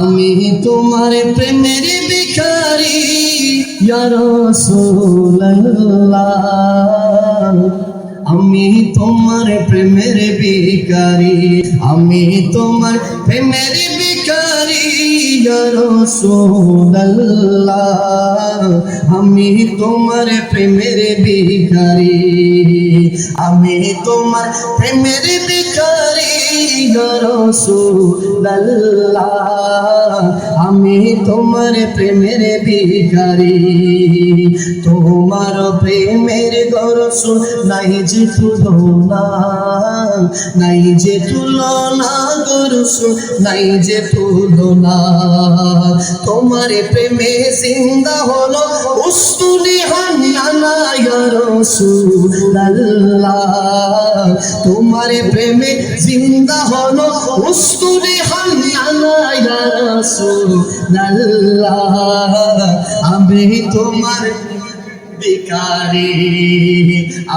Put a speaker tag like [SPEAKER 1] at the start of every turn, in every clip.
[SPEAKER 1] আমি তোমার প্রেমের ভিখারি ইয়া রাসূলুল্লাহ, আমি তোমার প্রেমের ভিখারি, আমি তোমার প্রেমের ভিখারি ইয়া রাসূলুল্লাহ, আমি তোমার প্রেমের ভিখারি, আমি তোমার প্রেমের ভিখারি ইয়া রাসূলুল্লাহ, আমি তোমার প্রেমের ভিখারি। তোমার প্রেমের দর্শন নাই যে তুলনা, নাই যে তুলনা দর্শন নাই যে তুলনা। তোমার প্রেমে জিন্দা হলো উস্তুনি হান্নানা ইয়া রাসূলুল্লাহ, তোমার প্রেমে জিন্দা হলো উস্তুনি হান্নানা ইয়া রাসূলুল্লাহ, আমি তোমার ভিখারি,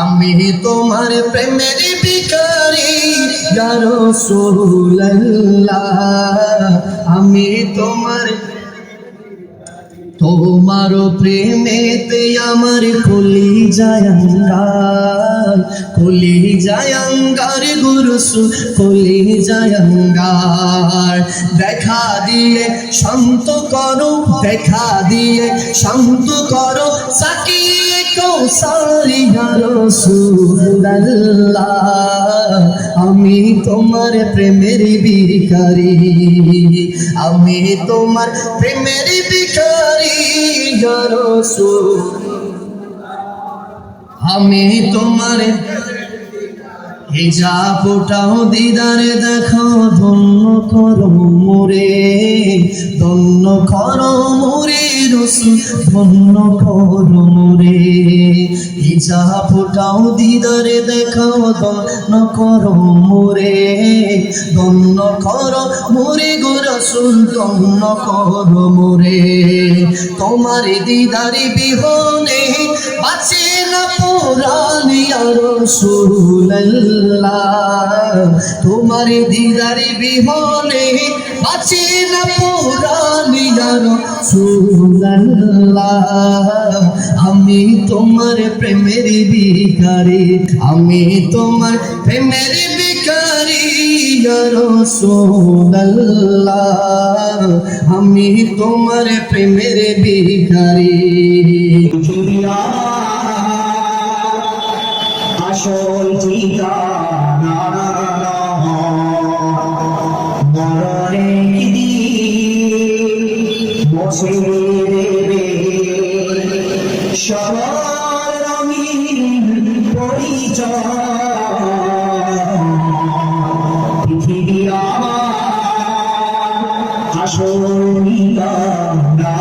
[SPEAKER 1] আমি তোমার প্রেমের ভিখারি ইয়া রাসূলুল্লাহ, আমি তোমার তোমার প্রেমেতে আমার কলিজায় আঙ্গার, কলিজায় আঙ্গার গুরুসু কলিজায় আঙ্গার। দেখা দিয়ে শান্ত করো, দেখা দিয়ে শান্ত করো সাকিয়ে কৌসার ইয়া রাসূলুল্লাহ, আমি তোমার প্রেমের ভিখারি, আমি তোমার প্রেমের ভিখারি ইয়া রাসূলুল্লাহ, আমি তোমার হিজাবটাও দিদারে দেখো, ধন্য করো মোরে, ধন্য করো মোরে রাসূল, ধন্য করো মোরে। হিজাবটাও দিদারে দেখো, ধন্য করো মোরে, ধন্য করো মোরে গো রাসূল, ধন্য করো মোরে। তোমার দিদারে বিহনে বাঁচে না পরাণ ইয়া রাসূলুল্লাহ, তোমার দিদারে বিহনে বাঁচে না পরাণ ইয়া রাসূলুল্লাহ, আমি তোমার প্রেমের ভিখারি, আমি তোমার প্রেমের ভিখারি ইয়া রাসূলুল্লাহ, আমি তোমার প্রেমের ভিখারি।
[SPEAKER 2] আসল ঠিকানা মরণে কি মুছে দেবে সবার রঙিন পরিচয়। পৃথিবী আমার আসল ঠিকানা।